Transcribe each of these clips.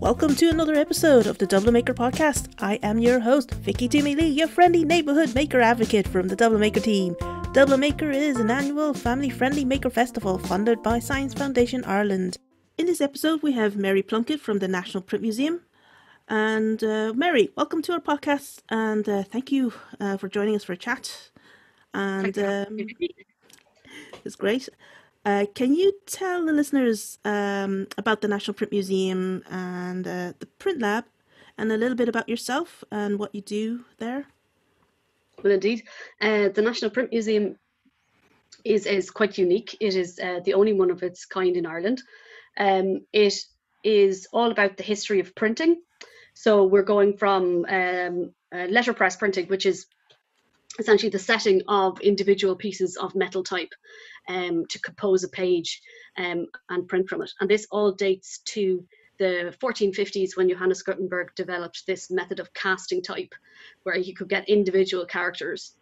Welcome to another episode of the Dublin Maker podcast. I am your host, Vicky Timmy Lee, your friendly neighbourhood maker advocate from the Dublin Maker team. Dublin Maker is an annual family-friendly maker festival funded by Science Foundation Ireland. In this episode, we have Mary Plunkett from the National Print Museum. And Mary, welcome to our podcast, and thank you for joining us for a chat. And it's great. Can you tell the listeners about the National Print Museum and the PrintLab, and a little bit about yourself and what you do there? Well, indeed. The National Print Museum is quite unique. It is the only one of its kind in Ireland. It is all about the history of printing. So we're going from letterpress printing, which is essentially the setting of individual pieces of metal type to compose a page and print from it. And this all dates to the 1450s when Johannes Gutenberg developed this method of casting type, where he could get individual characters,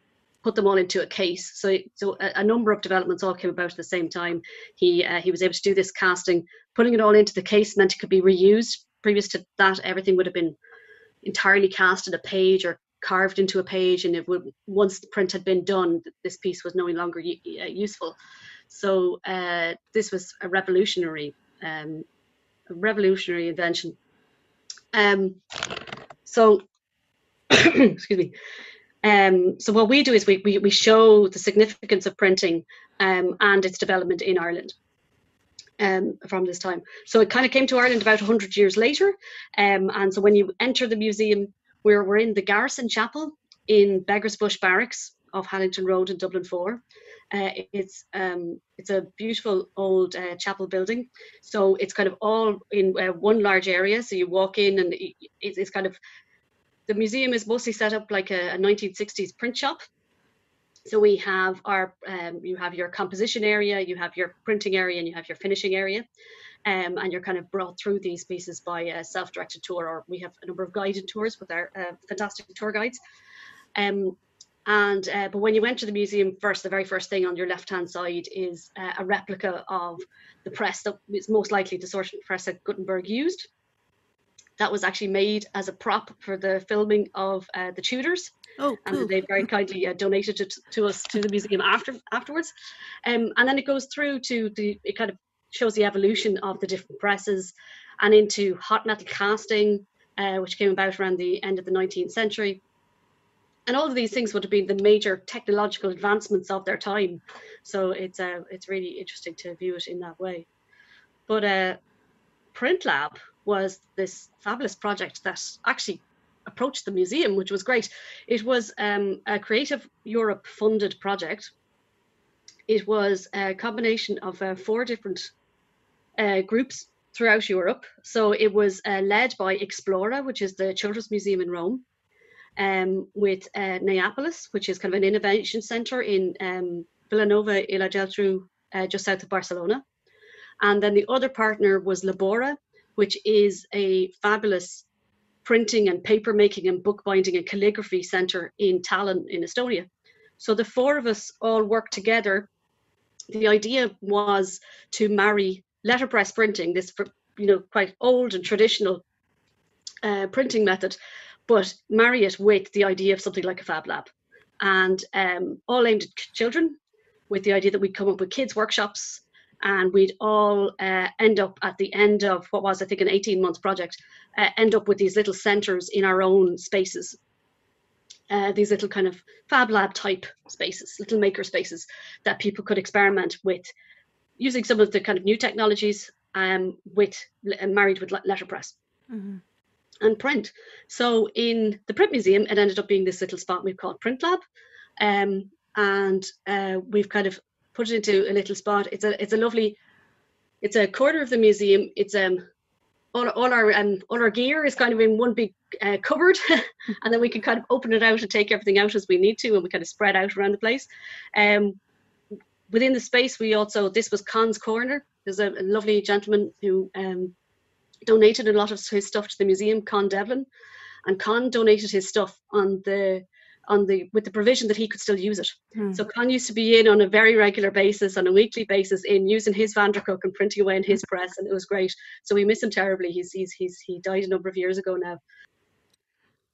put them all into a case. So a number of developments all came about at the same time. He was able to do this casting. Putting it all into the case meant it could be reused. Previous to that, everything would have been entirely cast in a page or carved into a page, and once the print had been done, this piece was no longer useful. So this was a revolutionary invention. So excuse me. So what we do is we show the significance of printing and its development in Ireland from this time. So it kind of came to Ireland about 100 years later, and so when you enter the museum, we're in the Garrison Chapel in Beggars Bush Barracks off Hallington Road in Dublin 4. It's a beautiful old chapel building. So it's kind of all in one large area. So you walk in and it's kind of, the museum is mostly set up like a 1960s print shop. So we have you have your composition area, you have your printing area, and you have your finishing area. And you're kind of brought through these pieces by a self-directed tour, or we have a number of guided tours with our fantastic tour guides. But when you enter the museum first, the very first thing on your left-hand side is a replica of the press that is most likely the sort of press that Gutenberg used. That was actually made as a prop for the filming of the Tudors. Oh, cool. And they very kindly donated it to us, to the museum afterwards. And then it goes through to it kind of shows the evolution of the different presses and into hot metal casting, which came about around the end of the 19th century. And all of these things would have been the major technological advancements of their time. So it's really interesting to view it in that way. But PrintLab was this fabulous project that actually approached the museum, which was great. It was a Creative Europe funded project. It was a combination of 4 different groups throughout Europe. So it was led by Explora, which is the children's museum in Rome, with Neapolis, which is kind of an innovation center in Vilanova i la Geltrú, just south of Barcelona. And then the other partner was Labora, which is a fabulous printing and paper making and bookbinding and calligraphy center in Tallinn in Estonia. So the 4 of us all worked together. The idea was to marry letterpress printing, this quite old and traditional printing method, but marry it with the idea of something like a Fab Lab, and all aimed at children, with the idea that we'd come up with kids workshops, and we'd all end up at the end of what was, I think, an 18-month project, end up with these little centers in our own spaces. These little kind of Fab Lab type spaces, little maker spaces that people could experiment with, using some of the kind of new technologies married with letterpress and print. So in the Print Museum, it ended up being this little spot we've called PrintLab, and we've kind of put it into a little spot. It's a corner of the museum. It's all our gear is kind of in one big cupboard, and then we can kind of open it out and take everything out as we need to, and we kind of spread out around the place. Within the space, this was Con's Corner. There's a lovely gentleman who donated a lot of his stuff to the museum, Con Devlin, and Con donated his stuff on the with the provision that he could still use it. So Con used to be in on a very regular basis, on a weekly basis, in using his Vandercook and printing away in his press, and it was great. So we miss him terribly. He died a number of years ago now.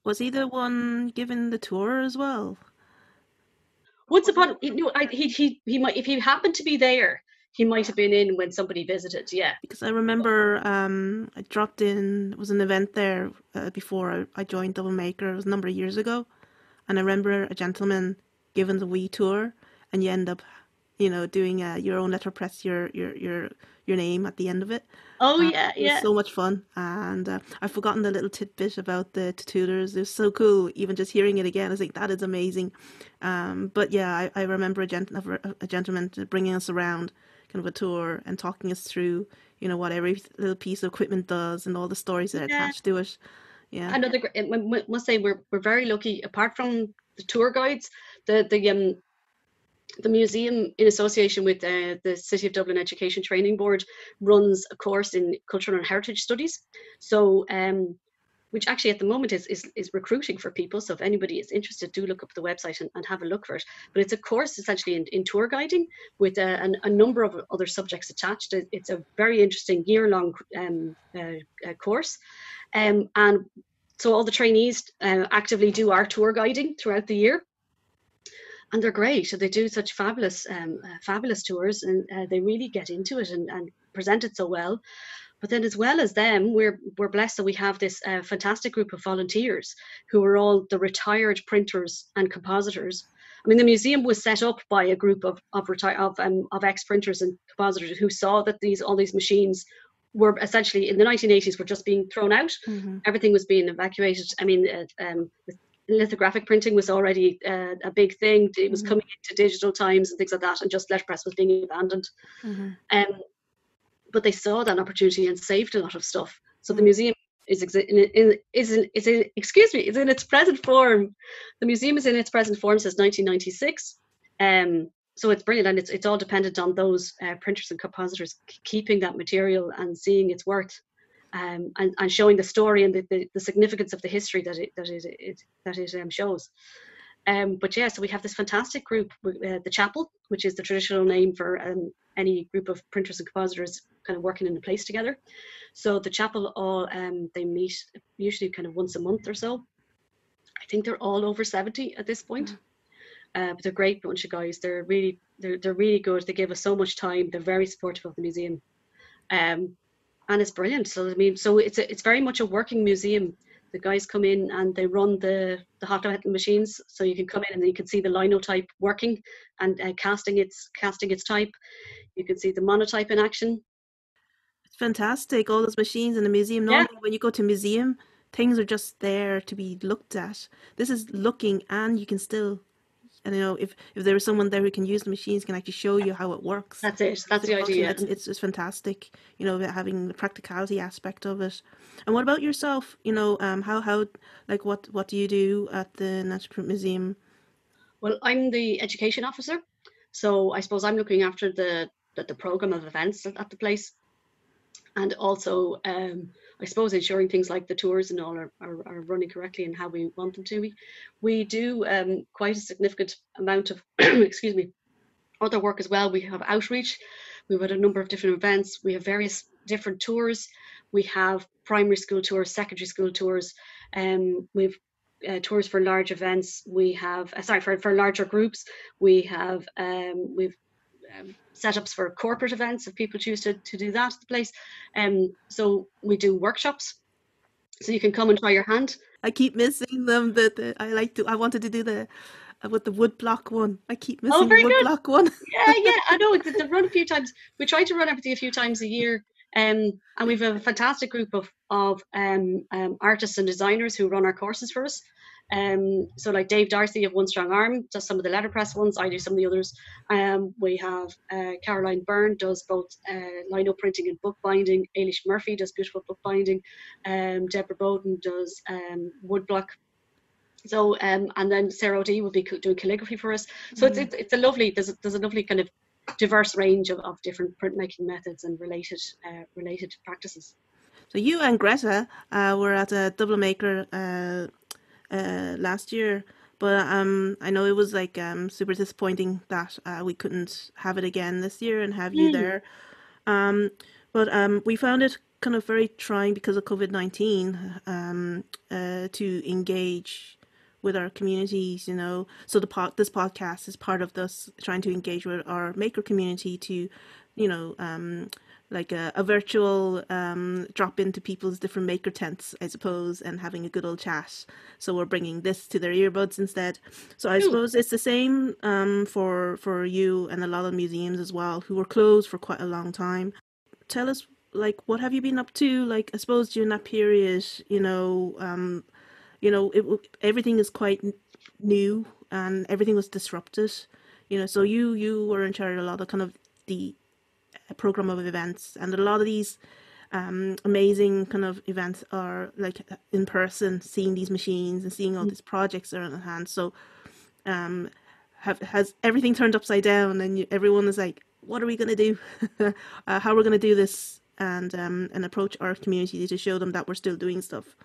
Was he the one giving the tour as well? Once upon, he might, if he happened to be there, he might have been in when somebody visited. Yeah, because I remember I dropped in. It was an event there before I joined Dublin Maker. It was a number of years ago, and I remember a gentleman giving the wee tour, and you end up, doing your own letterpress, your name at the end of it. Oh yeah, It was so much fun, and I've forgotten the little tidbit about the tutors. It was so cool, even just hearing it again. I think that is amazing. But yeah, I remember a gentleman bringing us around, kind of a tour, and talking us through, what every little piece of equipment does and all the stories that are attached to it. Yeah, I must say we're very lucky. Apart from the tour guides, the museum, in association with the City of Dublin Education Training Board, runs a course in cultural and heritage studies. So, which actually at the moment is recruiting for people. So if anybody is interested, do look up the website and have a look for it. But it's a course essentially in tour guiding with a number of other subjects attached. It's a very interesting year-long course. And so all the trainees actively do our tour guiding throughout the year. And they're great. So they do such fabulous tours, and they really get into it and present it so well. But then, as well as them, we're blessed that we have this fantastic group of volunteers who are all the retired printers and compositors. I mean, the museum was set up by a group of ex-printers and compositors who saw that all these machines were essentially, in the 1980s, were just being thrown out. Everything was being evacuated. I mean, lithographic printing was already a big thing. It was coming into digital times and things like that, and just letterpress was being abandoned. But they saw that opportunity and saved a lot of stuff. So the museum is in its present form. The museum is in its present form since 1996. So it's brilliant, and it's all dependent on those printers and compositors keeping that material and seeing its worth. And showing the story and the significance of the history that it shows. But yeah, so we have this fantastic group, the Chapel, which is the traditional name for any group of printers and compositors kind of working in a place together. So the Chapel all they meet usually kind of once a month or so. I think they're all over 70 at this point. But they're a great bunch of guys. They're really good. They give us so much time. They're very supportive of the museum. And it's brilliant. So I mean, so it's very much a working museum. The guys come in and they run the hot metal machines, so you can come in and you can see the linotype working and casting its type. You can see the monotype in action. It's fantastic. All those machines in the museum. Normally, when you go to a museum, things are just there to be looked at. This is looking, and you can still. And if there was someone there who can use the machines, can actually show you how it works. That's it. That's the idea. It's fantastic. Having the practicality aspect of it. And what about yourself? How like what do you do at the National Print Museum? Well, I'm the education officer, so I suppose I'm looking after the program of events at the place, and also I suppose ensuring things like the tours and all are running correctly and how we want them to be. We do quite a significant amount of excuse me, other work as well. We have outreach. We've had a number of different events. We have various different tours. We have primary school tours, secondary school tours. We've tours for large events. We have for larger groups. We have setups for corporate events if people choose to do that at the place. So we do workshops, so you can come and try your hand. I keep missing them. I wanted to do with the wood block one. I keep missing the wood block one. Yeah, I know. They've run a few times. We try to run everything a few times a year. And we've a fantastic group of artists and designers who run our courses for us. So like Dave Darcy of One Strong Arm does some of the letterpress ones. I do some of the others. We have Caroline Byrne does both lino printing and bookbinding. Ailish Murphy does beautiful bookbinding. Deborah Bowden does woodblock. So and then Sarah O'D will be doing calligraphy for us. So it's a lovely there's a lovely kind of diverse range of different printmaking methods and related practices. So you and Greta were at a Dublin Maker last year, But I know it was like super disappointing that we couldn't have it again this year and have you Mm. there. Um, but we found it kind of very trying because of COVID-19 to engage with our communities, you know. So this podcast is part of this trying to engage with our maker community to, you know, like a virtual drop into people's different maker tents, I suppose, and having a good old chat. So we're bringing this to their earbuds instead. So I Cool. suppose it's the same for you and a lot of museums as well, who were closed for quite a long time. Tell us, like, what have you been up to? Like, I suppose during that period, everything is quite new and everything was disrupted. You know, so you were in charge of a lot of kind of the program of events, and a lot of these amazing kind of events are like in person, seeing these machines and seeing all these projects that are on hand. So has everything turned upside down, and everyone is like, what are we going to do? How are we going to do this? And approach our community to show them that we're still doing stuff.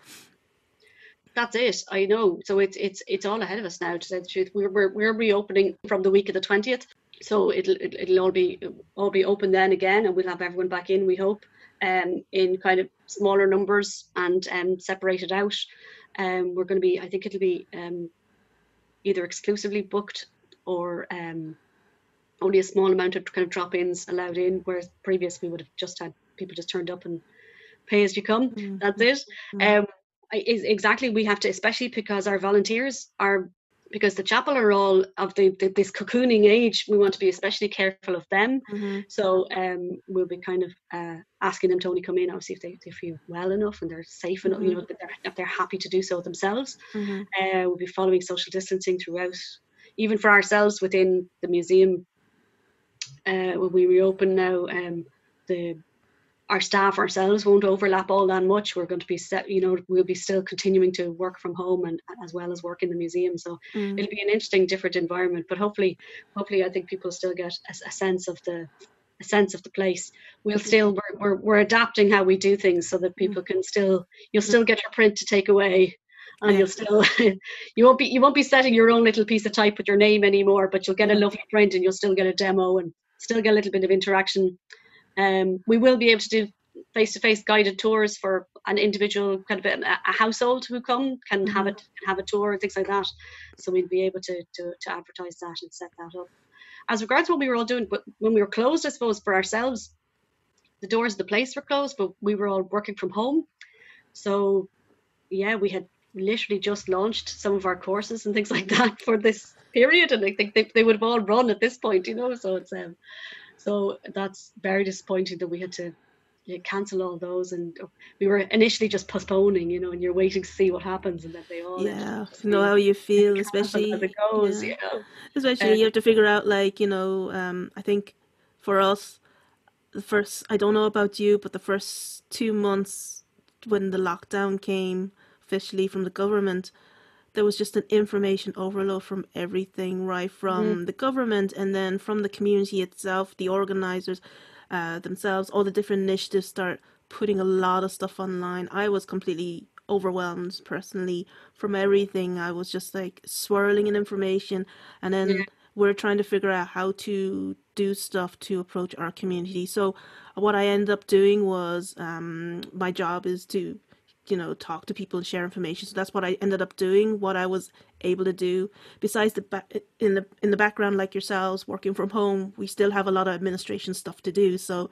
That's it. I know. So it's all ahead of us now. To say the truth, we're reopening from the week of the 20th. So it'll all be open then again, and we'll have everyone back in. We hope, in kind of smaller numbers and separated out. We're going to be. I think it'll be either exclusively booked or only a small amount of kind of drop-ins allowed in. Whereas previous we would have just had people just turned up and pay as you come. Mm-hmm. That's it. Is exactly, we have to, especially because our volunteers are, because the chapel are all of this cocooning age, we want to be especially careful of them. Mm-hmm. So we'll be kind of asking them to only come in, obviously, if they feel well enough and they're safe enough, you know, if they're happy to do so themselves. We'll be following social distancing throughout, even for ourselves within the museum. When we reopen now, our staff ourselves won't overlap all that much. We're going to be set, you know, we'll be still continuing to work from home and as well as work in the museum. So it'll be an interesting, different environment. But hopefully, I think people still get a sense of the place. We're adapting how we do things so that people can you'll still get your print to take away, and you'll still you won't be setting your own little piece of type with your name anymore, but you'll get a lovely print and you'll still get a demo and still get a little bit of interaction. We will be able to do face-to-face guided tours for an individual, kind of a household who can have a tour and things like that. So we'll be able to advertise that and set that up. As regards what we were all doing, but when we were closed, I suppose for ourselves, the doors of the place were closed, but we were all working from home. So yeah, we had literally just launched some of our courses and things like that for this period, and I think they would have all run at this point, you know. So it's so that's very disappointing that we had to cancel all those, and we were initially just postponing, you know, and you're waiting to see what happens, and then they all know how you feel, especially as it goes, you know. Especially you have to figure out, like, you know, I think for us, the first, I don't know about you, but the first 2 months when the lockdown came officially from the government, there was just an information overload from everything, right from the government and then from the community itself, the organizers themselves, all the different initiatives start putting a lot of stuff online. I was completely overwhelmed personally from everything. I was just like swirling in information, and then we're trying to figure out how to do stuff to approach our community. So what I ended up doing was my job is to, you know, talk to people and share information. So that's what I ended up doing, what I was able to do. Besides in the background, like yourselves, working from home, we still have a lot of administration stuff to do. So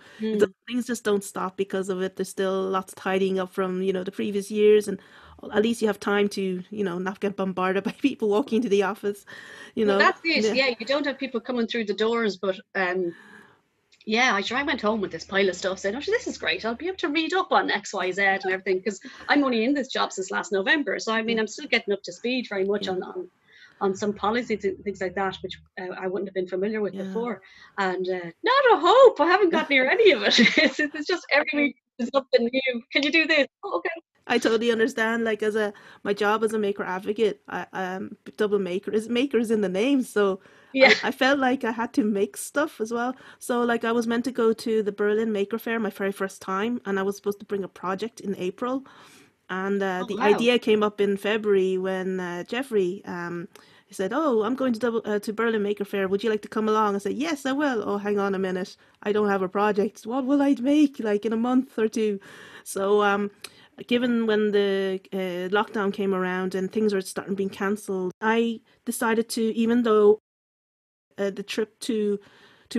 things just don't stop because of it. There's still lots of tidying up from, you know, the previous years, and at least you have time to, you know, not get bombarded by people walking into the office, you know. Well, that's it. Yeah, you don't have people coming through the doors, but yeah, I went home with this pile of stuff, saying, "Oh, this is great. I'll be able to read up on X, Y, Z and everything," because I'm only in this job since last November. So I mean, I'm still getting up to speed very much on some policies and things like that, which I wouldn't have been familiar with before. And not a hope. I haven't got near any of it. It's just every week is something new. Can you do this? Oh, okay. I totally understand. Like, my job as a maker advocate, Dublin Maker is in the name, so I felt like I had to make stuff as well. So like I was meant to go to the Berlin Maker Fair my very first time, and I was supposed to bring a project in April, And Oh, the wow. idea came up in February when Jeffrey he said, "Oh, I'm going to Berlin Maker Fair. Would you like to come along?" I said, "Yes, I will." "Oh, hang on a minute. I don't have a project. What will I make like in a month or two?" So given when the lockdown came around and things were starting being cancelled, I decided to, even though the trip to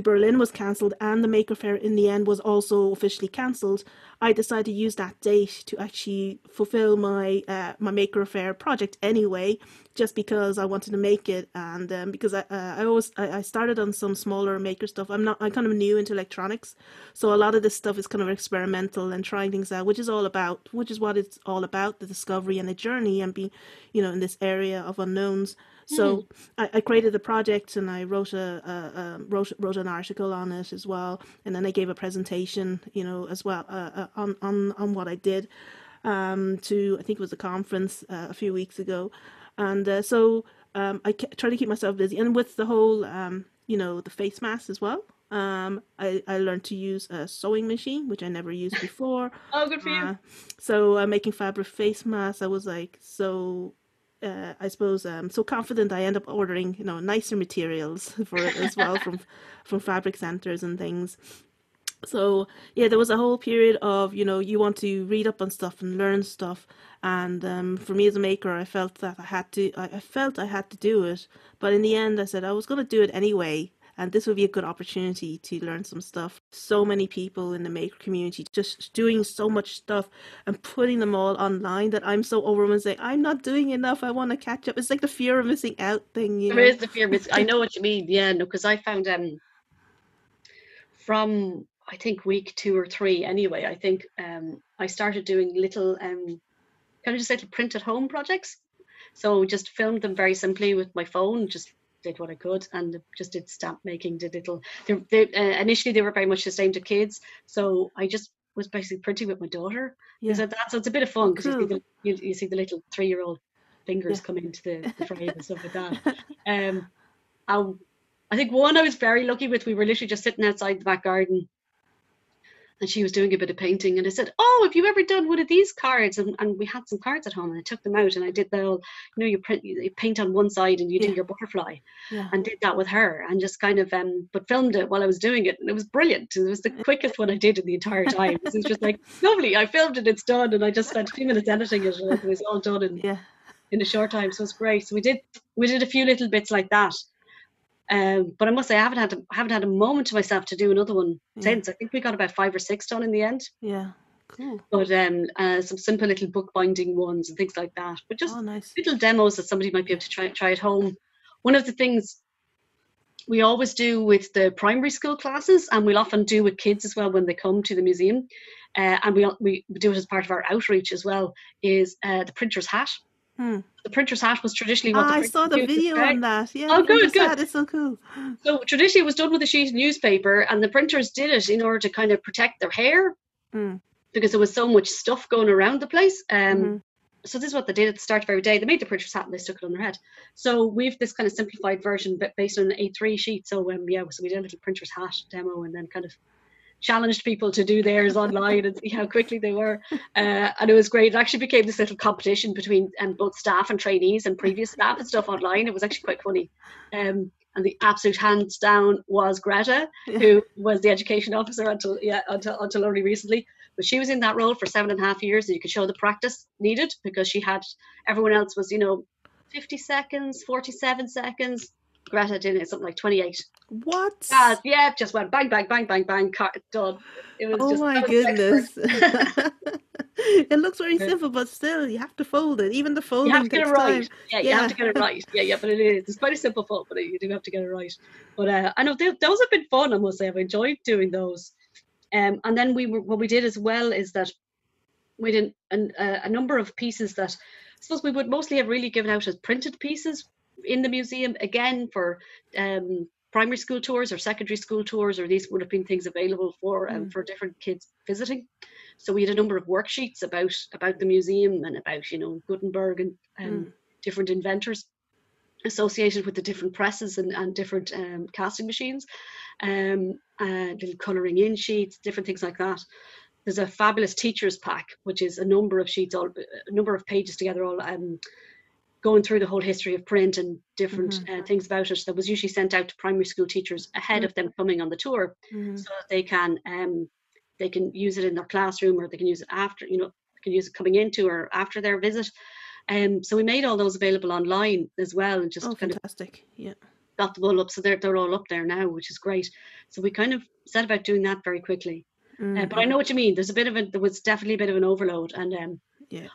Berlin was cancelled and the Maker Faire in the end was also officially cancelled, I decided to use that date to actually fulfill my my Maker Faire project anyway, just because I wanted to make it, and because I started on some smaller maker stuff. I'm kind of new into electronics, so a lot of this stuff is kind of experimental and trying things out, which is what it's all about, the discovery and the journey, and being, in this area of unknowns. So I created the project, and I wrote wrote an article on it as well, and then I gave a presentation, as well, on what I did, to, I think it was a conference a few weeks ago, and so I try to keep myself busy, and with the whole the face mask as well. I learned to use a sewing machine, which I never used before. Oh, good for you. So making fabric face masks, I was like so. I suppose so confident I end up ordering nicer materials for it as well from fabric centers and things. So yeah, there was a whole period of you want to read up on stuff and learn stuff, and for me as a maker, I felt that I felt I had to do it, but in the end, I said I was going to do it anyway. And this would be a good opportunity to learn some stuff. So many people in the maker community just doing so much stuff and putting them all online that I'm so overwhelmed saying, I'm not doing enough. I want to catch up. It's like the fear of missing out thing, There is the fear. I know what you mean. Yeah, no, because I found from I think week 2 or 3 anyway. I think I started doing little kind of just little print at home projects. So just filmed them very simply with my phone, just did what I could, and just did stamp making, did little. Initially, they were very much just aimed at kids, so I just was basically printing with my daughter. Yeah. So it's a bit of fun because Cool. you see the little 3-year-old fingers Yeah. come into the frame and stuff like that. I think one I was very lucky with. We were literally just sitting outside the back garden, and she was doing a bit of painting, and I said, "Oh, have you ever done one of these cards?" And we had some cards at home, and I took them out and I did the whole, you paint on one side and you do Yeah. your butterfly, Yeah. and did that with her, and just kind of but filmed it while I was doing it, and it was brilliant. It was the quickest one I did in the entire time. It was just like lovely. I filmed it, it's done, and I just spent a few minutes editing it, and it was all done Yeah. in a short time. So it's great. So we did a few little bits like that. But I must say, I haven't had a moment to myself to do another one since. I think we got about 5 or 6 done in the end. Yeah. Cool. But some simple little bookbinding ones and things like that. But just Nice. little demos that somebody might be able to try at home. One of the things we always do with the primary school classes, and we'll often do with kids as well when they come to the museum, and we do it as part of our outreach as well, is the printer's hat. The printer's hat was traditionally what I saw the video on that. Yeah, oh, the printer's good. hat is so cool. So traditionally it was done with a sheet of newspaper, and the printers did it in order to kind of protect their hair because there was so much stuff going around the place. So this is what they did at the start of every day. They made the printer's hat and they stuck it on their head. So we've this kind of simplified version based on an A3 sheet. So so we did a little printer's hat demo, and then kind of challenged people to do theirs online and see how quickly they were. And it was great. It actually became this little competition between both staff and trainees and previous staff and stuff online. It was actually quite funny. And the absolute hands down was Greta, who was the education officer until only recently. But she was in that role for 7.5 years, and you could show the practice needed because everyone else was, 50 seconds, 47 seconds. Greta did it something like 28. What? Yeah, just went bang, bang, bang, bang, bang, done. It was oh my goodness. It looks very simple, but still, you have to fold it. Even the folding you have to get it right. time. Yeah, you have to get it right. Yeah, but it is. It's quite a simple fold, but you do have to get it right. But I know those have been fun, I must say. I've enjoyed doing those. And then what we did as well is that we did a number of pieces that I suppose we would mostly have really given out as printed pieces in the museum, again for primary school tours or secondary school tours, or these would have been things available for different kids visiting. So we had a number of worksheets about the museum and about Gutenberg and different inventors associated with the different presses and different casting machines, little colouring in sheets, different things like that. there's a fabulous teachers pack, which is a number of sheets, a number of pages together, all going through the whole history of print and different things about it, that was usually sent out to primary school teachers ahead of them coming on the tour, so that they can use it in their classroom, or they can use it after, they can use it coming into or after their visit. So we made all those available online as well, and just fantastic. Got them all up, so they're all up there now, which is great. So we kind of set about doing that very quickly. But I know what you mean. There was definitely a bit of an overload, and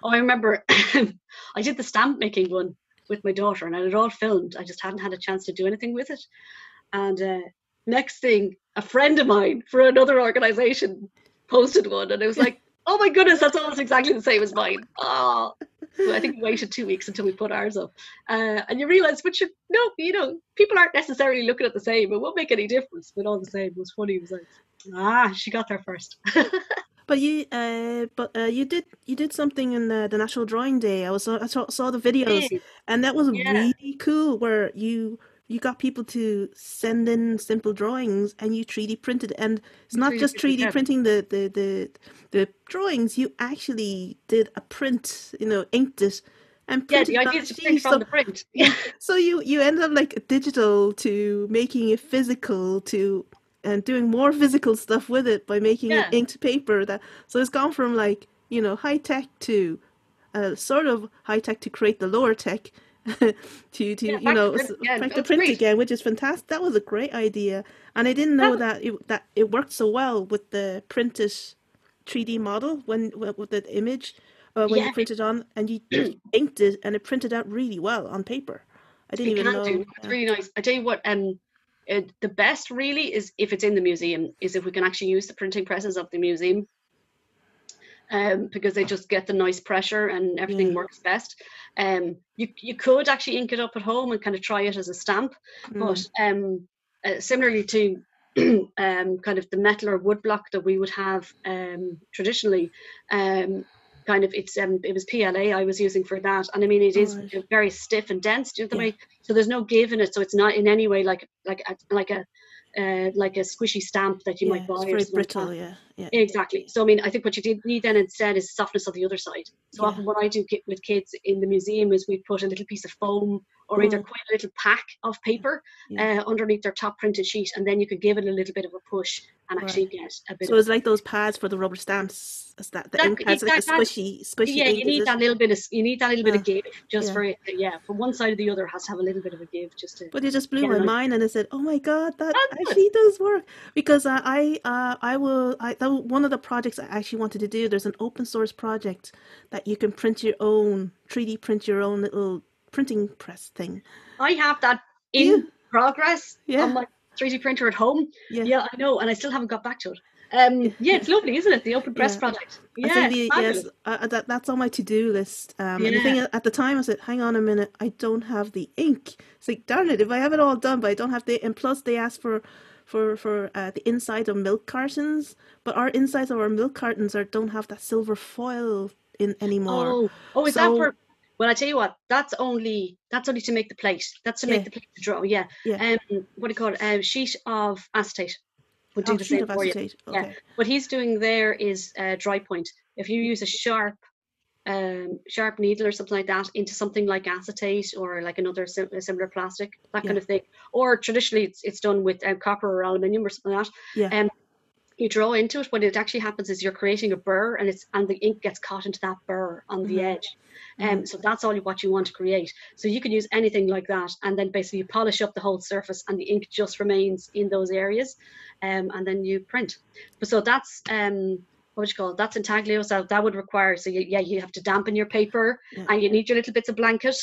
I remember I did the stamp making one with my daughter, and I had it all filmed. I just hadn't had a chance to do anything with it. And next thing, a friend of mine for another organization posted one, and it was like, oh my goodness, that's almost exactly the same as mine. Oh, so I think we waited 2 weeks until we put ours up. And you realize, people aren't necessarily looking at the same. It won't make any difference, but all the same. It was funny. It was like, she got there first. But you did something in the National Drawing Day. I saw the videos, and that was really cool. Where you got people to send in simple drawings, and you 3D printed. And it's not just 3D printing the drawings. You actually did a print. Inked it and printed the idea is to print from the print. So you end up like digital to making it physical to. And doing more physical stuff with it by making it inked paper. So it's gone from high tech to sort of high tech to create the lower tech to print again, which is fantastic. That was a great idea, and I didn't know that it worked so well with the printed 3D model with the image when you printed on and you inked it, and it printed out really well on paper. I didn't even know. It's really nice. I tell you what. The best really is if it's in the museum, is if we can actually use the printing presses of the museum, because they just get the nice pressure and everything works best. You could actually ink it up at home and kind of try it as a stamp, but similarly to kind of the metal or wood block that we would have traditionally, it was PLA I was using for that, and I mean it is very stiff and dense. Do you know the way? So there's no give in it, so it's not in any way like a squishy stamp that you might buy. It's very brittle, yeah. Exactly. So I mean, I think what you need then instead is softness on the other side. So often what I do with kids in the museum is we put a little piece of foam or either quite a little pack of paper underneath their top printed sheet, and then you could give it a little bit of a push and actually get a bit. So it's like those pads for the rubber stamps. Is that the ink pads, like a squishy ink? You need that little bit of give just for it. From one side or the other has to have a little bit of a give just to. But you just blew my mind, and I said, "Oh my God, that actually does work." Because one of the projects I actually wanted to do. There's an open source project that you can print your own 3D print your own little printing press thing. I have that in progress on my 3D printer at home. Yeah, I know, and I still haven't got back to it. It's lovely, isn't it? The open press project. That's on my to-do list. And the thing at the time, I said, "Hang on a minute, I don't have the ink." It's like, darn it, if I have it all done, but I don't have and plus they asked for the inside of milk cartons, but our insides of our milk cartons don't have that silver foil in anymore. Is that for? Well, I tell you what, that's only to make the plate. That's to make the plate to draw. What do you call it? A sheet of acetate would do the same for you. Okay. Yeah. What he's doing there is dry point. If you use a sharp needle or something like that into something like acetate or like another similar plastic, that kind of thing, or traditionally it's done with copper or aluminium or something like that. You draw into it. What it actually happens is you're creating a burr, and the ink gets caught into that burr on the edge. So that's all what you want to create. So you can use anything like that, and then basically you polish up the whole surface, and the ink just remains in those areas, and then you print. But so that's that's intaglio. So that would require, you have to dampen your paper, and you need your little bits of blanket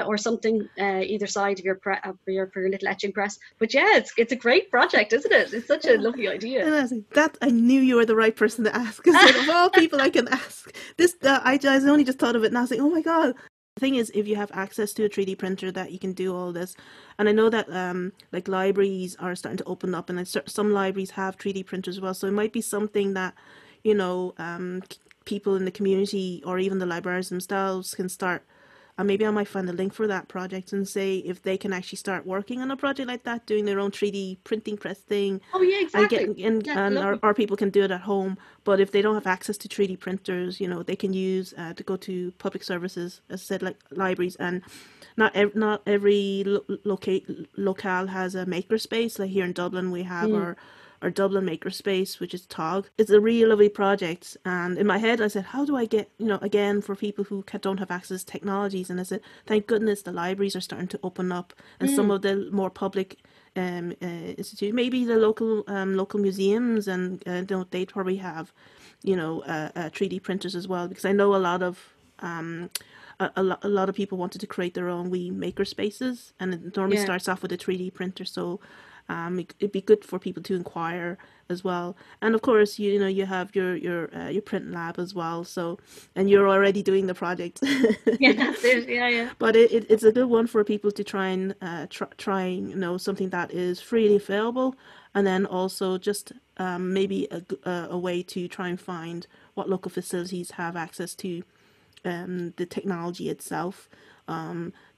or something either side of your for your little etching press. But it's a great project, isn't it? It's such a lovely idea. And I was like, that I knew you were the right person to ask, because of all people I can ask this. I only just thought of it, and I was like, oh my God. The thing is, if you have access to a 3D printer, that you can do all this. And I know that like libraries are starting to open up, and some libraries have 3D printers as well. So it might be something that, people in the community or even the libraries themselves can start maybe I might find a link for that project and say if they can actually start working on a project like that, doing their own 3D printing press thing. Oh yeah, exactly. Or people can do it at home. But if they don't have access to 3D printers, you know, they can use to go to public services, as I said, like libraries, and not every locale has a makerspace. Like here in Dublin, we have our Dublin Maker space, which is TOG. It's a really lovely project. And in my head, I said, how do I get, you know, again, for people who don't have access to technologies? And I said, thank goodness the libraries are starting to open up, and some of the more public institute, maybe the local museums, and they probably have, you know, 3D printers as well, because I know a lot of a lot of people wanted to create their own wee maker spaces, and it normally starts off with a 3D printer. So it'd be good for people to inquire as well. And of course, you know, you have your PrintLab as well. So, and you're already doing the project. Yeah, that's it. Yeah. But it's a good one for people to try and try, you know, something that is freely available, and then also just maybe a way to try and find what local facilities have access to the technology itself.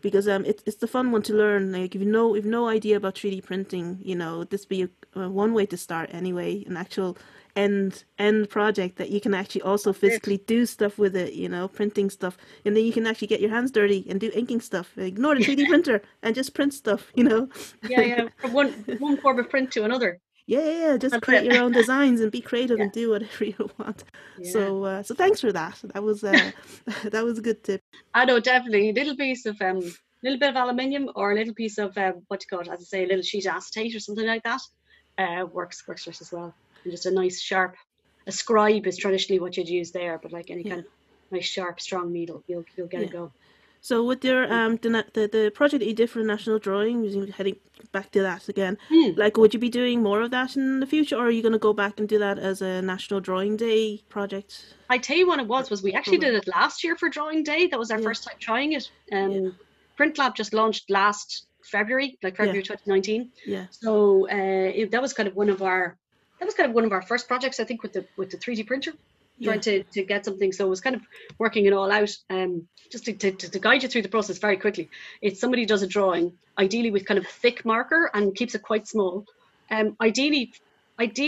Because it's the fun one to learn. Like if you've no idea about 3D printing, you know, this be one way to start anyway, an actual end project that you can actually also physically do stuff with it, you know, printing stuff, and then you can actually get your hands dirty and do inking stuff. Ignore the 3D printer and just print stuff, you know. From one form of print to another. Just create your own designs and be creative and do whatever you want. So thanks for that. That was that was a good tip. I know, definitely. A little piece of little bit of aluminium, or a little piece of what do you call it, as I say, a little sheet of acetate or something like that, works just as well. And just a nice sharp, a scribe is traditionally what you'd use there, but like any kind of nice sharp strong needle, you'll get it go. So with your the project that you did for National Drawing, heading back to that again, like would you be doing more of that in the future, or are you going to go back and do that as a National Drawing Day project? I tell you what it was we actually did it last year for Drawing Day. That was our first time trying it. PrintLab just launched last February, like February 2019. Yeah. So that was kind of one of our first projects, I think, with the 3D printer. Trying to get something. So it was kind of working it all out. Just to guide you through the process very quickly. It's somebody does a drawing, ideally with kind of a thick marker, and keeps it quite small. Ideally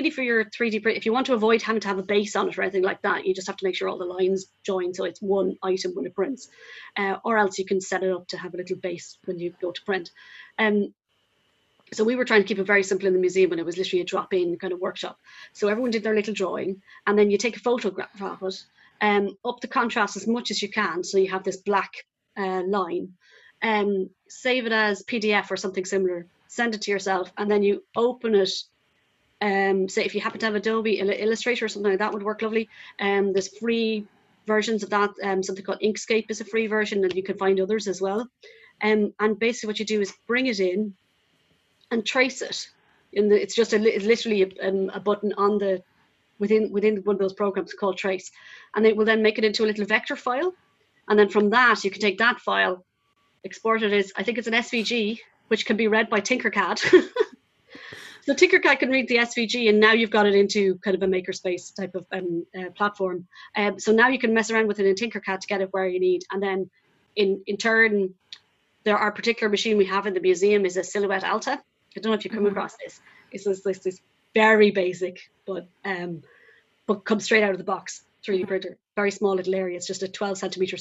for your 3D print, if you want to avoid having to have a base on it or anything like that, you just have to make sure all the lines join so it's one item when it prints. Or else you can set it up to have a little base when you go to print. So we were trying to keep it very simple in the museum, and it was literally a drop-in kind of workshop. So everyone did their little drawing, and then you take a photograph of it, up the contrast as much as you can, so you have this black line. Save it as PDF or something similar, send it to yourself, and then you open it. Say if you happen to have Adobe Illustrator or something like that would work lovely. There's free versions of that. Something called Inkscape is a free version, and you can find others as well. And basically what you do is bring it in and trace it. It's just it's literally a button on the within one of those programs called Trace, and it will then make it into a little vector file, and then from that you can take that file, export it as, I think it's an SVG, which can be read by Tinkercad. So Tinkercad can read the SVG, and now you've got it into kind of a makerspace type of platform. So now you can mess around with it in Tinkercad to get it where you need, and then in turn, our particular machine we have in the museum is a Silhouette Alta. I don't know if you come across this. It's this very basic, but comes straight out of the box 3D printer. Very small little area. It's just a 12 centimeter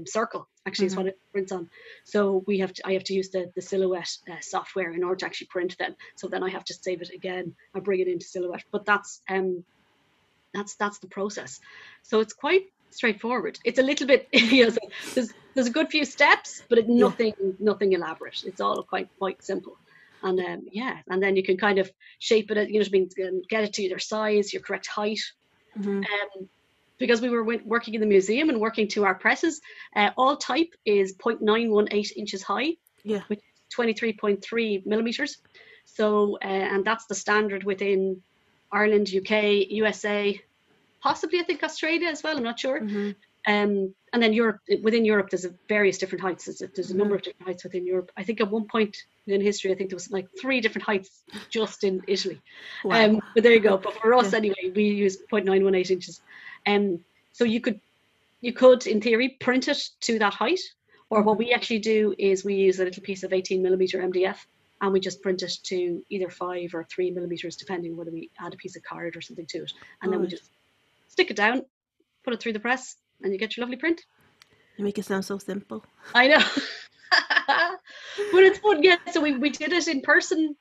circle. Actually, is what it prints on. So I have to use the Silhouette software in order to actually print then. So then I have to save it again and bring it into Silhouette. But that's the process. So it's quite straightforward. It's a little bit, so there's a good few steps, but nothing elaborate. It's all quite simple. And and then you can kind of shape it, get it to your size, your correct height. Because we were working in the museum and working to our presses, all type is 0.918 inches high, which is 23.3 millimeters. So, and that's the standard within Ireland, UK, USA, possibly I think Australia as well, I'm not sure. And then Europe, within Europe, there's various different heights. There's a number of different heights within Europe. I think at one point in history, I think there was like 3 different heights just in Italy. Wow. But there you go. But for us anyway, we use 0.918 inches. So you could in theory print it to that height, Or what we actually do is we use a little piece of 18mm MDF and we just print it to either 5 or 3mm, depending whether we add a piece of card or something to it. And then we just stick it down, put it through the press, and you get your lovely print. You make it sound so simple. I know. But it's fun, yeah. So we did it in person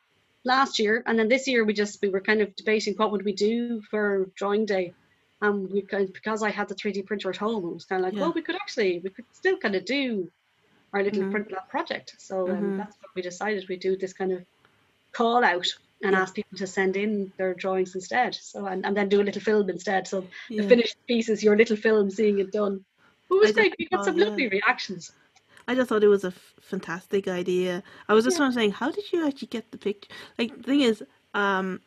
last year, and then this year we were kind of debating what would we do for drawing day. And because I had the 3D printer at home, it was kind of like, well, we could still kind of do our little PrintLab project. So that's what we decided. We do this kind of call out and ask people to send in their drawings instead. So and then do a little film instead. So the finished piece is your little film seeing it done. It was great. We got some lovely reactions. I just thought it was a fantastic idea. I was just saying, how did you actually get the picture? Like, the thing is, I'm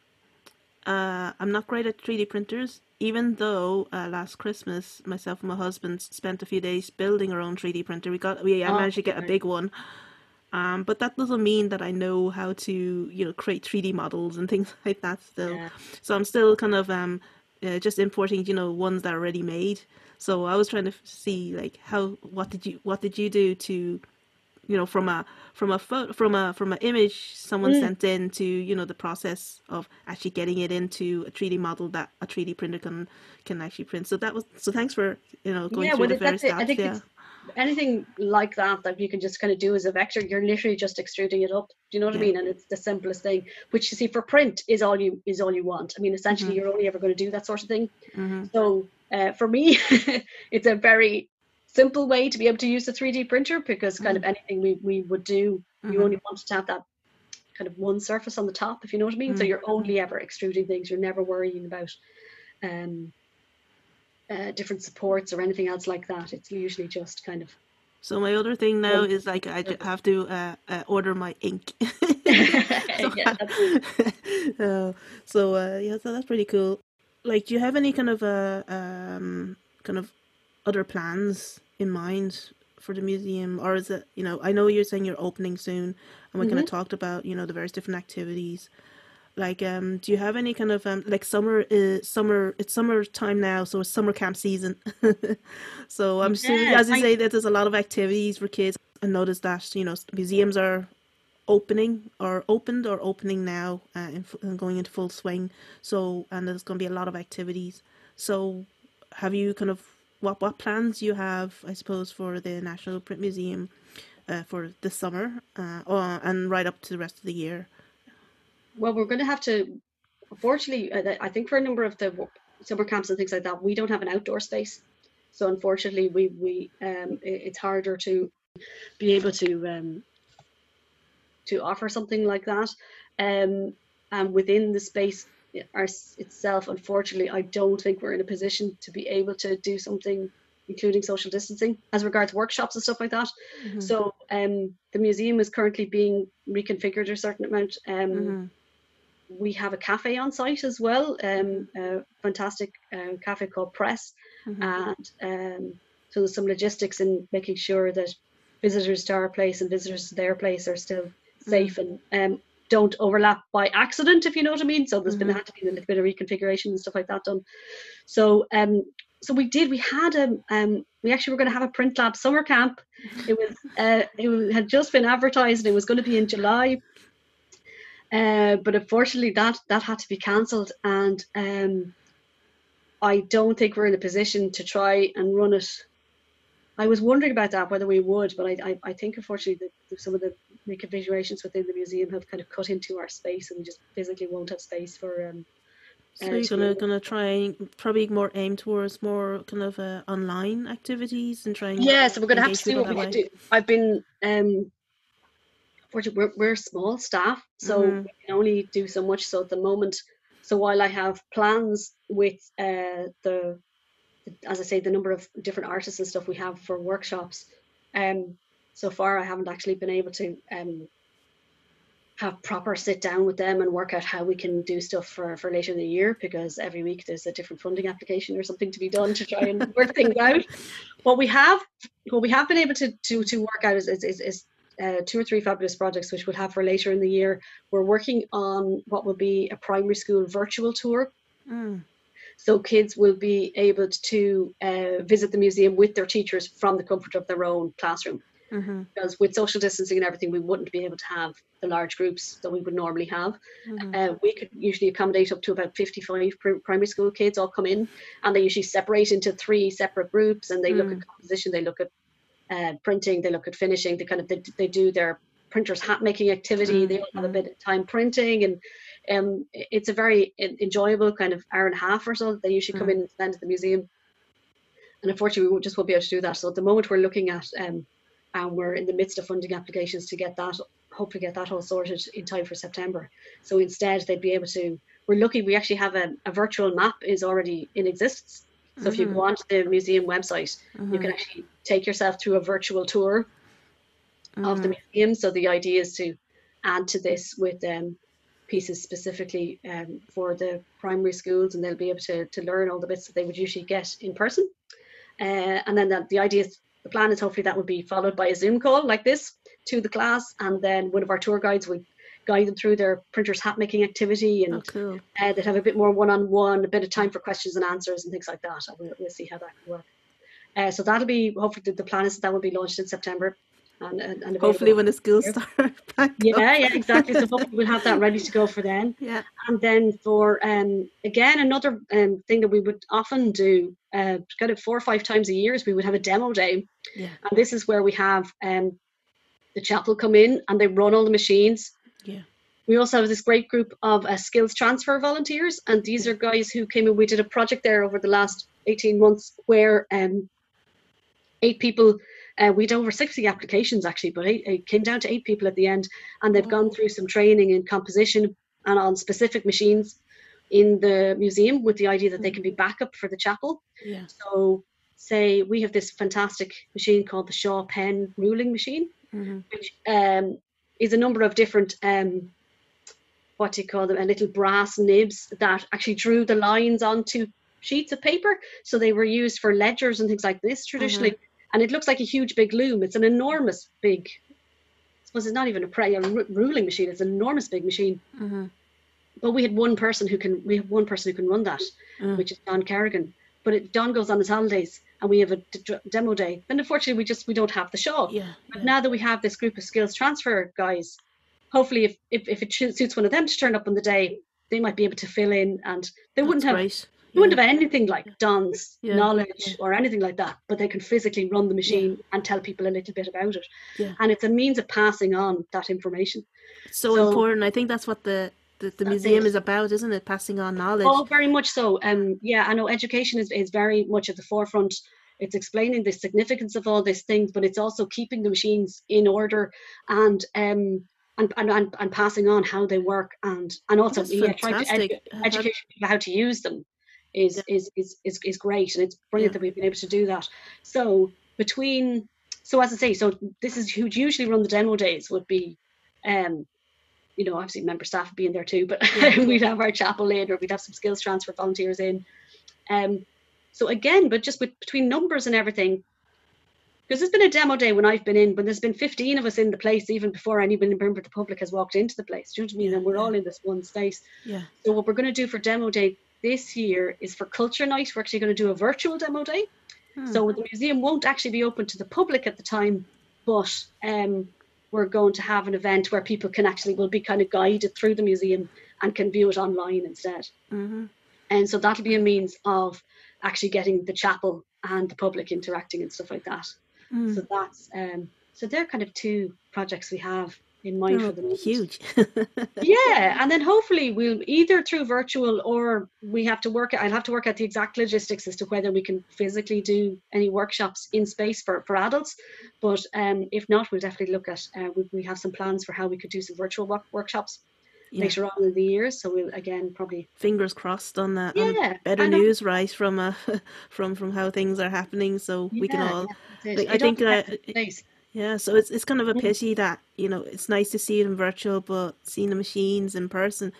not great at 3D printers, even though last Christmas, myself and my husband spent a few days building our own 3D printer. I managed to get a big one. But that doesn't mean that I know how to, create 3D models and things like that still. Yeah. So I'm still kind of just importing, ones that are already made. So I was trying to see like what did you do to, from an image someone sent in to, the process of actually getting it into a 3D model that a 3D printer can actually print. So thanks for going through the various steps. I think it's anything like that you can just kind of do as a vector. You're literally just extruding it up. Do you know what I mean? And it's the simplest thing, which you see for print is all you want. I mean, essentially you're only ever going to do that sort of thing. So for me, it's a very simple way to be able to use the 3D printer, because kind of anything we would do, you only wanted to have that kind of one surface on the top, if you know what I mean. So you're only ever extruding things. You're never worrying about different supports or anything else like that. It's usually just kind of. So my other thing now is like I have to order my ink. So that's pretty cool. Like, do you have any kind of other plans in mind for the museum, or is it, I know you're saying you're opening soon, and we kind of talked about the various different activities. Like, do you have any kind of like it's summertime now, so it's summer camp season. So I'm assuming, as you say, that there's a lot of activities for kids. I noticed that museums are opening or opening now and going into full swing. So, and there's going to be a lot of activities. So have you kind of what plans you have, I suppose, for the National Print Museum for this summer and right up to the rest of the year? Well, we're going to have to, unfortunately, I think for a number of the summer camps and things like that, we don't have an outdoor space. So unfortunately, we it's harder to be able to offer something like that. And within the space itself, unfortunately, I don't think we're in a position to be able to do something including social distancing as regards workshops and stuff like that. So the museum is currently being reconfigured a certain amount. We have a cafe on site as well, a fantastic cafe called Press. And so there's some logistics in making sure that visitors to our place and visitors to their place are still safe and don't overlap by accident, if you know what I mean. So there's had to be a little bit of reconfiguration and stuff like that done. So so we actually were going to have a PrintLab summer camp. It had just been advertised and it was going to be in July. But unfortunately that had to be cancelled, and I don't think we're in a position to try and run it. I was wondering about that, whether we would, but I think unfortunately that some of the reconfigurations within the museum have kind of cut into our space, and we just physically won't have space for. So you're gonna try probably more aim towards more kind of online activities and trying. Yeah, so we're gonna have to see what we can do. I've been we're a small staff, so we can only do so much. So at the moment, so while I have plans with as I say, the number of different artists and stuff we have for workshops, so far I haven't actually been able to have proper sit down with them and work out how we can do stuff for later in the year, because every week there's a different funding application or something to be done to try and work things out. What we have been able to work out is 2 or 3 fabulous projects which we'll have for later in the year. We're working on what will be a primary school virtual tour. So kids will be able to visit the museum with their teachers from the comfort of their own classroom. because with social distancing and everything, we wouldn't be able to have the large groups that we would normally have. We could usually accommodate up to about 55 primary school kids all come in, and they usually separate into 3 separate groups, and they look at composition, they look at printing, they look at finishing, they do their printer's hat making activity, they all have a bit of time printing, and it's a very enjoyable kind of hour and a half or so that they usually come in and spend at the museum. And unfortunately, we just won't be able to do that. So at the moment, we're looking at, and we're in the midst of funding applications to get that, hopefully get that all sorted in time for September. So instead, they'd be able to, we actually have a virtual map is already in existence. So if you go onto the museum website, you can actually take yourself through a virtual tour of the museum. So the idea is to add to this with pieces specifically for the primary schools, and they'll be able to learn all the bits that they would usually get in person. And then the plan is hopefully that will be followed by a Zoom call like this to the class, and then one of our tour guides would guide them through their printer's hat making activity, and they'd have a bit more one-on-one, a bit of time for questions and answers and things like that. We'll see how that can work. So that'll be, hopefully the plan is that will be launched in September. And hopefully when the schools start back yeah, exactly. So hopefully we'll have that ready to go for then. Yeah. And then for again, another thing that we would often do kind of 4 or 5 times a year is we would have a demo day. Yeah. And this is where we have the chapel come in and they run all the machines. Yeah. We also have this great group of skills transfer volunteers, and these are guys who came in. We did a project there over the last 18 months where 8 people, we had over 60 applications actually, but it came down to 8 people at the end, and they've gone through some training in composition and on specific machines in the museum with the idea that they can be backup for the chapel. Yeah. So say we have this fantastic machine called the Shaw pen ruling machine, which is a number of different what do you call them, little brass nibs that actually drew the lines onto sheets of paper. So they were used for ledgers and things like this traditionally. And it looks like a huge big loom. It's an enormous big, I suppose it's not even a ruling machine. It's an enormous big machine. But we have one person who can run that, which is Don Kerrigan. But Don goes on his holidays, and we have a demo day. And unfortunately, we don't have the show. But now that we have this group of skills transfer guys, hopefully if it suits one of them to turn up on the day, they might be able to fill in, and they wouldn't have anything like Don's knowledge or anything like that, but they can physically run the machine and tell people a little bit about it. And it's a means of passing on that information. So important. I think that's what the museum is about, isn't it? Passing on knowledge. Oh, very much so. Yeah, I know education is very much at the forefront. It's explaining the significance of all these things, but it's also keeping the machines in order and passing on how they work, and also trying to educate people how to use them is great, and it's brilliant that we've been able to do that. So as I say, so this is who usually run the demo days would be obviously member staff being there too, but we'd have our chapel in, or we'd have some skills transfer volunteers in. So again, but just between numbers and everything, because there's been a demo day when I've been in, but there's been 15 of us in the place even before any member of the public has walked into the place. Do you know what I mean? And we're all in this one space. Yeah. So what we're going to do for demo day this year is for Culture Night, we're actually going to do a virtual demo day. So the museum won't actually be open to the public at the time, but we're going to have an event where people will be kind of guided through the museum and can view it online instead. And so that'll be a means of actually getting the chapel and the public interacting and stuff like that. So that's so they're kind of 2 projects we have in mind for the moment. Huge. Yeah, and then hopefully we'll either through virtual, or I'll have to work out the exact logistics as to whether we can physically do any workshops in space for adults. But if not, we'll definitely look at we have some plans for how we could do some virtual workshops later on in the year. So we'll again probably fingers crossed on that. Better news, right, from from how things are happening, so we can all. I think yeah, so it's kind of a pity that it's nice to see it in virtual, but seeing the machines in person,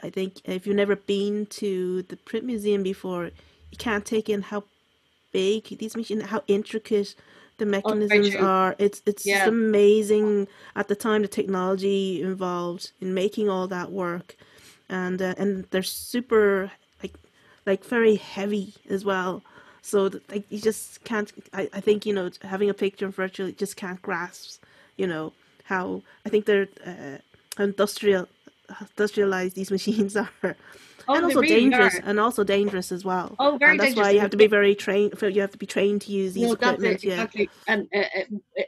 I think if you've never been to the print museum before, you can't take in how big these machines, how intricate the mechanisms are. It's just amazing at the time, the technology involved in making all that work, and they're super like very heavy as well. So like you just can't. I think having a picture virtually just can't grasp how I think they're how industrialized these machines are, and Oh, they also really dangerous, are. as well. Oh, very And that's why dangerous. you have to be very trained. You have to be trained to use these No, that's it, equipment. Yeah. exactly. And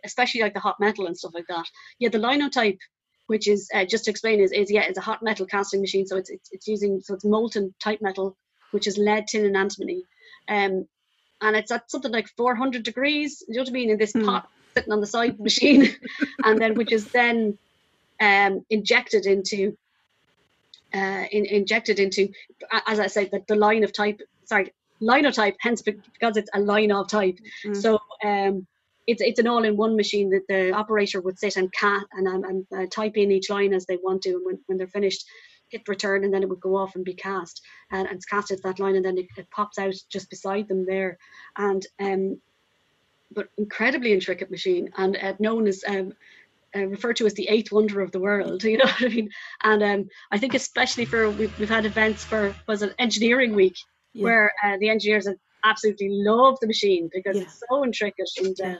especially like the hot metal and stuff like that. Yeah, the linotype, which is just to explain, is yeah, it's a hot metal casting machine. So it's using, so it's molten type metal, which is lead, tin, and antimony. And it's at something like 400 degrees. You know what I mean? In this pot sitting on the side of the machine, and then which is then injected into as I say, the line of type, sorry, linotype, hence because it's a line of type. So it's an all-in-one machine that the operator would sit and type in each line as they want to, and when they're finished, hit return, and then it would go off and be cast, and it's casted to that line, and then it pops out just beside them there. And but incredibly intricate machine, and known as referred to as the eighth wonder of the world, you know what I mean? And I think especially for, we've had events for, was it Engineering Week, where the engineers have absolutely love the machine because it's so intricate and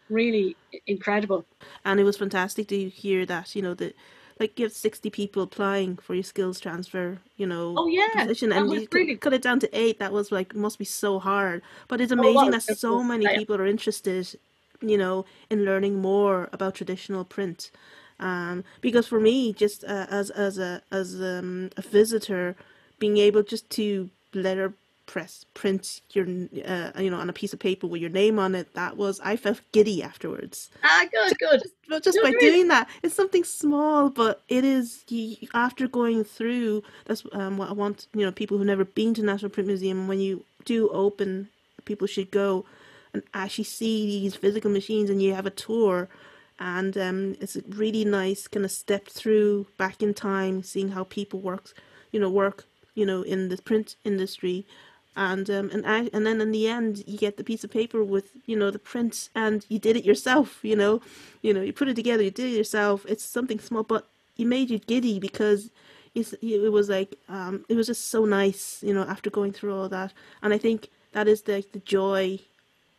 really incredible. And it was fantastic to hear that, that like you have 60 people applying for your skills transfer, Oh yeah, position, that and was you really, cut it down to 8. That was like, must be so hard. But it's oh it amazing was, that so many people are interested, in learning more about traditional print. Because for me, just as a visitor, being able just to print your on a piece of paper with your name on it, I felt giddy afterwards. Good. Just No, by there is. doing that, it's something small, but it is, after going through. That's what I want. People who've never been to National Print Museum, when you do open, people should go and actually see these physical machines, and you have a tour, and it's a really nice kind of step through back in time, seeing how people work in the print industry. And then in the end you get the piece of paper with the print, and you did it yourself. You put it together, you did it yourself. It's something small, but you made you giddy, because it was like it was just so nice, after going through all that. And I think that is the joy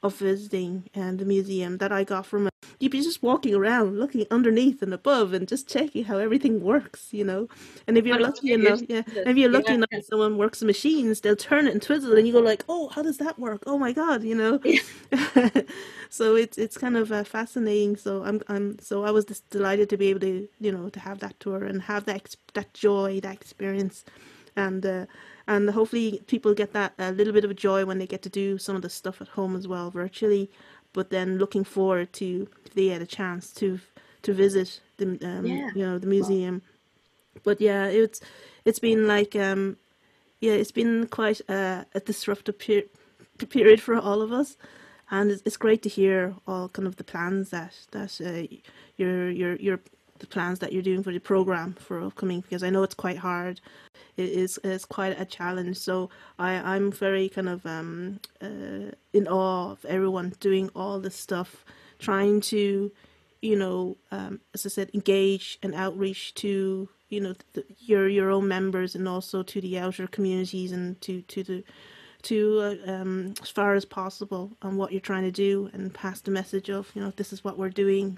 of visiting the museum that I got from it. You'd be just walking around, looking underneath and above, and just checking how everything works. And if you're lucky enough, that someone works the machines, they'll turn it and twizzle, and you go like, "Oh, how does that work? Oh my God!" So it's kind of fascinating. So I was just delighted to be able to to have that tour and have that joy, that experience, and hopefully people get that a little bit of joy when they get to do some of the stuff at home as well, virtually. But then looking forward to, if they had a chance to visit the the museum. But yeah, it's been like it's been quite a disruptive period for all of us, and it's great to hear all kind of the plans that your the plans that you're doing for the program for upcoming, because I know it's quite hard. It is quite a challenge. So I'm very kind of in awe of everyone doing all this stuff, trying to as I said, engage and outreach to your own members, and also to the outer communities, and to as far as possible on what you're trying to do, and pass the message of this is what we're doing.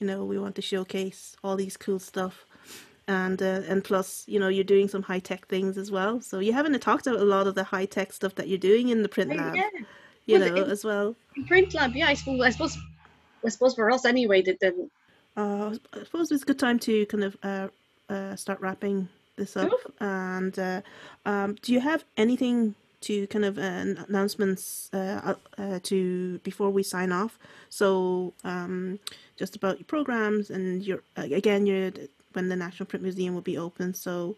We want to showcase all these cool stuff. And plus, you're doing some high tech things as well. So you haven't talked about a lot of the high tech stuff that you're doing in the PrintLab, as well. In PrintLab, yeah, I suppose for us anyway, I suppose it's a good time to kind of start wrapping this up. And do you have anything to kind of announcements to before we sign off? So just about your programs and your when the National Print Museum will be open. So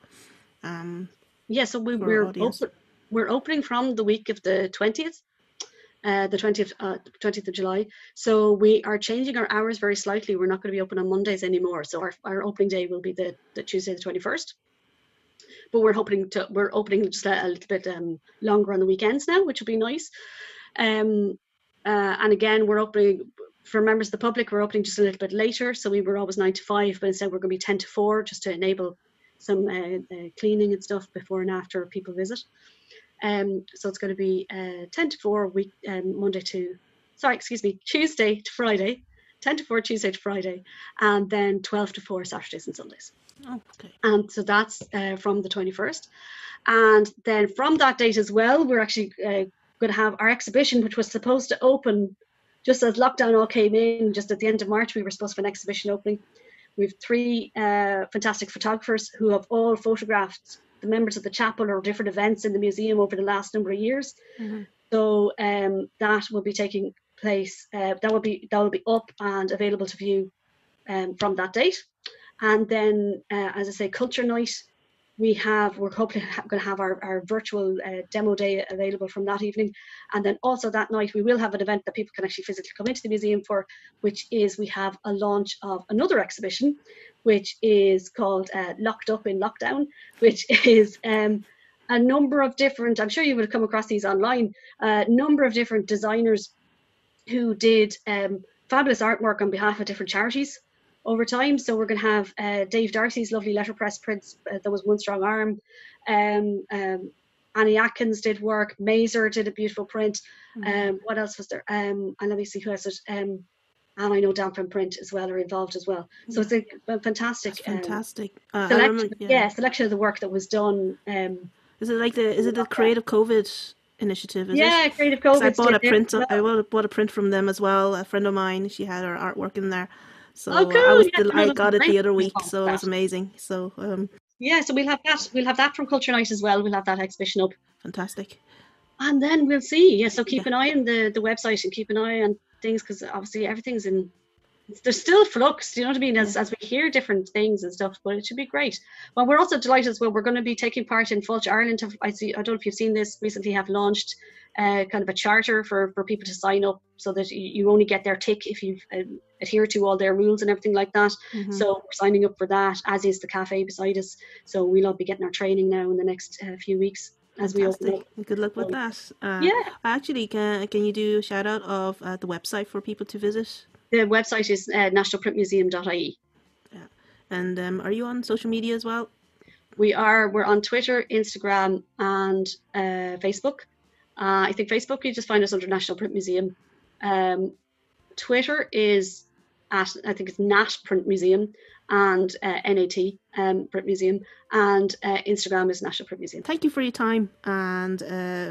so we're opening from the week of the 20th. The 20th of July. So we are changing our hours very slightly. We're not going to be open on Mondays anymore. So our opening day will be the Tuesday the 21st. But we're opening just a little bit longer on the weekends now, which will be nice. And again, we're opening for members of the public. We're opening just a little bit later. So we were always 9 to 5, but instead we're going to be 10 to 4, just to enable some cleaning and stuff before and after people visit. So it's going to be 10 to 4 Tuesday to Friday, 10 to 4 Tuesday to Friday, and then 12 to 4 Saturdays and Sundays. Oh, okay. And so that's from the 21st. And then from that date as well, we're actually going to have our exhibition, which was supposed to open just as lockdown all came in, just at the end of March. We were supposed to have an exhibition opening. We have 3 fantastic photographers who have all photographed the members of the chapel or different events in the museum over the last number of years. Mm-hmm. So that will be taking place. That will be up and available to view from that date. And then, as I say, Culture Night. We're hopefully going to have our virtual demo day available from that evening. And then also that night, we will have an event that people can actually physically come into the museum for, which is we have a launch of another exhibition, which is called Locked Up in Lockdown, which is a number of different, I'm sure you would have come across these online, a number of different designers who did fabulous artwork on behalf of different charities over time. So we're going to have Dave Darcy's lovely letterpress prints. There was One Strong Arm. Annie Atkins did work. Mazer did a beautiful print. What else was there? And let me see who else. And I know Damp and Print as well are involved as well. So it's a fantastic, selection of the work that was done. Is it the Creative COVID initiative? Creative COVID. I bought a print. I bought a print from them as well. A friend of mine, she had her artwork in there. So cool. I got it the other week, so it was amazing. So so we'll have that. We'll have that from Culture Night as well. We'll have that exhibition up. Fantastic. And then we'll see. So keep an eye on the website and keep an eye on things, because obviously everything's there's still flux, you know what I mean, as we hear different things and stuff, but it should be great. Well, we're also delighted as well. We're going to be taking part in Fulch Ireland. I don't know if you've seen this, recently have launched kind of a charter for people to sign up, so that you only get their tick if you adhere to all their rules and everything like that. Mm-hmm. So we're signing up for that, as is the cafe beside us. So we'll all be getting our training now in the next few weeks as we open up. Good luck with that. Actually, can you do a shout out of the website for people to visit? The website is nationalprintmuseum.ie. Yeah. And are you on social media as well? We're on Twitter, Instagram, and Facebook. I think Facebook, you just find us under National Print Museum. Twitter is I think it's Nat Print Museum, and NAT Print Museum, and Instagram is National Print Museum. Thank you for your time and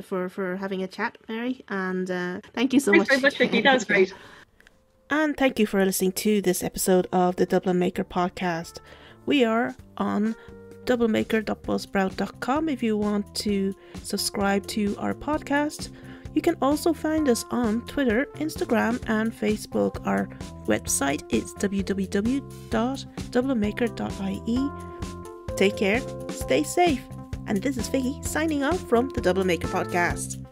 for having a chat, Mary. And thank you so much. Thanks very much, Vicky. That was great. And thank you for listening to this episode of the Dublin Maker podcast. We are on dublinmaker.buzzsprout.com if you want to subscribe to our podcast. You can also find us on Twitter, Instagram, and Facebook. Our website is www.dublinmaker.ie. Take care, stay safe, and this is Vicky signing off from the Dublin Maker podcast.